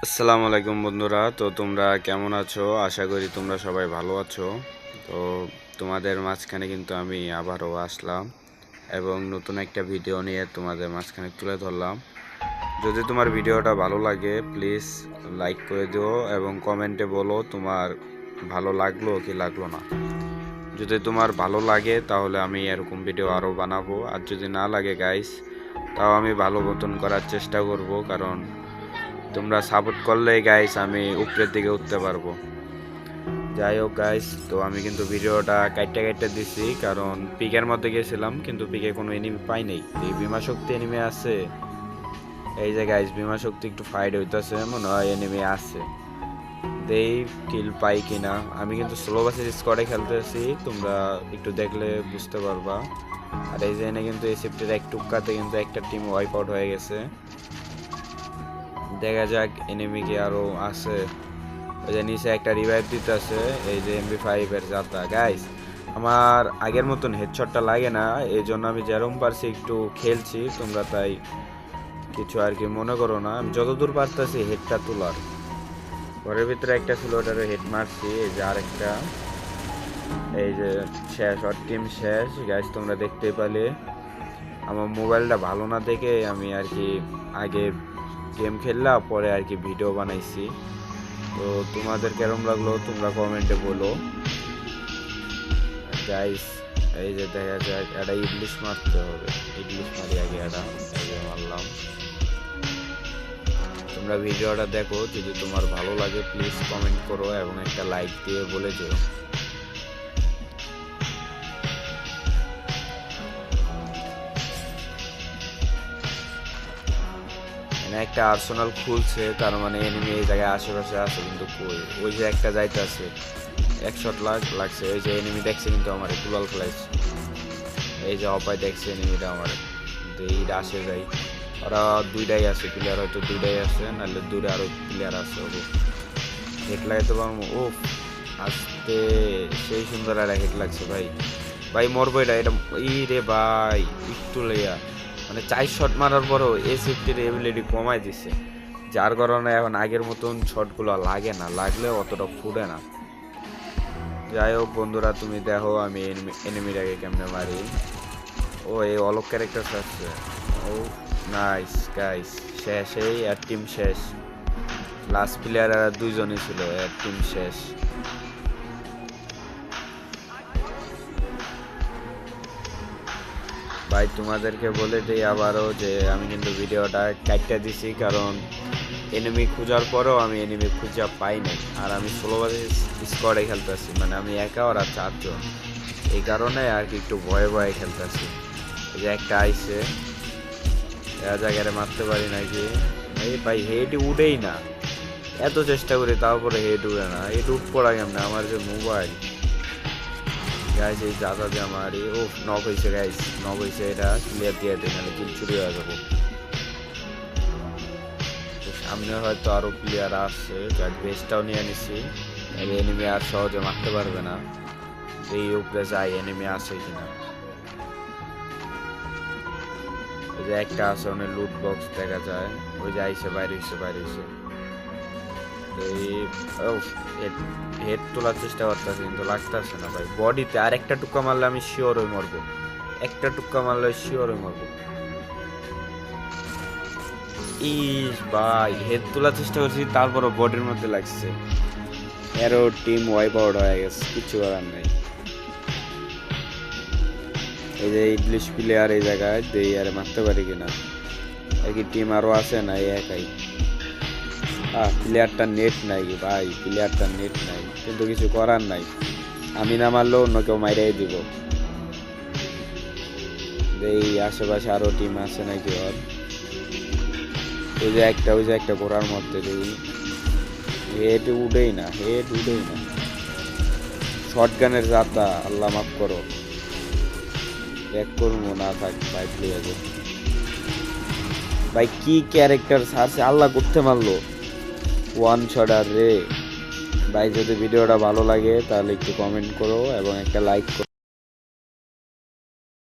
আসসালামু আলাইকুম বন্ধুরা। তো তোমরা কেমন আছো? আশা করি তোমরা সবাই ভালো আছো। তো তোমাদের মাঝখানে কিন্তু আমি আবারও আসলাম এবং নতুন একটা ভিডিও নিয়ে তোমাদের মাঝখানে তুলে ধরলাম। যদি তোমার ভিডিওটা ভালো লাগে প্লিজ লাইক করে দিও এবং কমেন্টে বলো তোমার ভালো লাগলো কি লাগলো না। যদি তোমার ভালো লাগে তাহলে আমি এরকম ভিডিও আরও বানাবো, আর যদি না লাগে গাইস তাও আমি ভালো মতন করার চেষ্টা করব, কারণ তোমরা সাপোর্ট করলেই গাইস আমি উপরের দিকে উঠতে পারবো। যাই হোক গাইস, তো আমি কিন্তু ভিডিওটা কাটতে দিছি, কারণ পিকের মধ্যে গেছিলাম কিন্তু পিকে কোনো এনিমি পাই নাই। এই বিমা শক্তি এনিমি আছে, এই যে গাইস বিমা শক্তি একটু ফাইট হইতেছে, মনে হয় এনিমি আছে। দেই কিল পাই কিনা। আমি কিন্তু স্লো বাসের স্কোয়াডে খেলতেছি, তোমরা একটু দেখলে বুঝতে পারবা। আর এই যে এনে কিন্তু এই সেফটির এক টুক্কাতে কিন্তু একটা টিম ওয়াইপ আউট হয়ে গেছে। দেখা যাক এনিমি কি আরো আছে। ওই যে নিচে একটা রিভাইভ দিতেছে, এই যে MP5 এর যাত্রা গাইস। আমার আগের মতন হেডশটটা লাগে না, এই জন্য আমি যেরকম পারছি একটু খেলছি, তোমরা তাই কিছু আর কি মনে করো না। আমি যতদূর পারতেছি হেডটা তোলার। ঘরের ভিতরে একটা ছিল, ওটারে হেড মারছি। এই যে আরেকটা, এই যে শেষ, ওর টিম শেষ গাইস। তোমরা দেখতে পেলে আমার মোবাইলটা ভালো না দেখে আমি আর কি আগে গেম খেললাম, পরে আর কি ভিডিও বানাইছি। তো তোমাদের কেরম লাগলো তোমরা কমেন্টে বলো গাইস। এই যে দেখা যাক, এটা ইংলিশ মারতে হবে, ইংলিশ মারি আগে। এটা এই যে মারলাম। তোমরা ভিডিওটা দেখো, যদি তোমার ভালো লাগে প্লিজ কমেন্ট করো এবং একটা লাইক দিয়ে বলে যেও। এখানে একটা আর্সেনাল খুলছে, তার মানে এনিমি এই জায়গায় আশেপাশে আছে, কিন্তু কই ওই যে একটা যাইতে আছে, এক শট লাগছে। ওই যে এনিমি দেখছে কিন্তু আমার দুলাল ফ্লাইস, এই যে অপায় দেখছে এনিমিটা আমার। এইটা আসে যাই, ওরা দুইটাই আছে প্লেয়ার, হয়তো দুইটাই আছে, নাহলে দূরে আরো প্লেয়ার আছে। ওকে হেড লাগাইতে পারবো। ও আস্তে, সেই সুন্দর আর হেড লাগছে ভাই। ভাই মরবো এটা, এটা ই রে ভাই, একটু লেয়া মানে 4 শট মারার পরও এই সেফটির এবিলিটি কমাই দিছে, যার কারণে এখন আগের মতন শটগুলো লাগে না, লাগলে অতটা ফুটে না। যাই হোক বন্ধুরা, তুমি দেখো আমি এনিমিটাকে কেমনে মারি। ও এই অলক ক্যারেক্টার আছে। ও নাইস গাইস, শেষ। এই আর টিম শেষ, লাস্ট প্লেয়ার আর দুইজনই ছিল, আর টিম শেষ। ভাই তোমাদেরকে বলে দিই আবারও যে আমি কিন্তু ভিডিওটা কাটতে দিছি, কারণ এনিমি খোঁজার পরেও আমি এনিমি খুঁজে পাই নাই। আর আমি ষোলোবারে স্কোয়াডে খেলতেছি, মানে আমি একা ওরা 4 জন, এই কারণে আর কি একটু ভয়ে ভয়ে খেলতেছি। এই যে একটা আইসে, জায়গায় মারতে পারি নাকি। এই ভাই হেড উঠেই না, এত চেষ্টা করি তারপরে হেড উঠে না। হেড উঠ পড়া কেমন আমার যে মোবাইল গাইস। এই দাদা দিয়ে আমার ও নক হয়েছে গাইস, নক হয়েছে। এটা ক্লিয়ার দিয়ে দিই, নাহলে কিল চুরি হয়ে যাবো। সামনে হয়তো আরো প্লেয়ার আসছে, যাক বেসটাও নিয়ে নিছি, এনিমি আর সহজে মারতে পারবে না। এই উপরে যাই এনিমি আসে কিনা। ওই যে একটা আছে, অনেক লুট বক্স দেখা যায়, ওই যে আইসে বাইরে হইছে, বাইরে হইছে। হেড তোলার চেষ্টা করতেছে কিন্তু লাগতেছে না ভাই। বডিতে আর একটা টুক্কা মারলে আমি শিওর হয়ে মরবো, একটা টুক্কা মারলে শিওর হয়ে মরবো। ইস ভাই, হেড তোলার চেষ্টা করছি তারপরও বডির মধ্যে লাগছে। এরও টিম ওয়াইপ আউট হয়ে গেছে, কিছু করার নাই। এই যে ইংলিশ প্লেয়ার এই জায়গায় দেই, আর মারতে পারি কিনা। একই টিম আরো আছে না, এই একাই। প্লেয়ারটা নেট নাই ভাই, প্লেয়ারটা নেট নাই, কিন্তু কিছু করার নাই। আমি না মারলেও অন্য কেউ মাইরাই দিব। এই আশেপাশে আরো টিম আছে নাকি ওর। ওই যে একটা ঘোড়ার মধ্যে দেই, হেড উঠেই না, হেড উঠেই না। শর্ট গানের যাতা, আল্লাহ মাফ করো। ব্যাক করবো না, থাক ভাই প্লেয়ারে। ভাই কি ক্যারেক্টার সারছে, আল্লাহ করতে মারলো ওয়ান শট। আর রে ভাই, যদি ভিডিওটা ভালো লাগে তাহলে একটু কমেন্ট করো এবং একটা লাইক করো।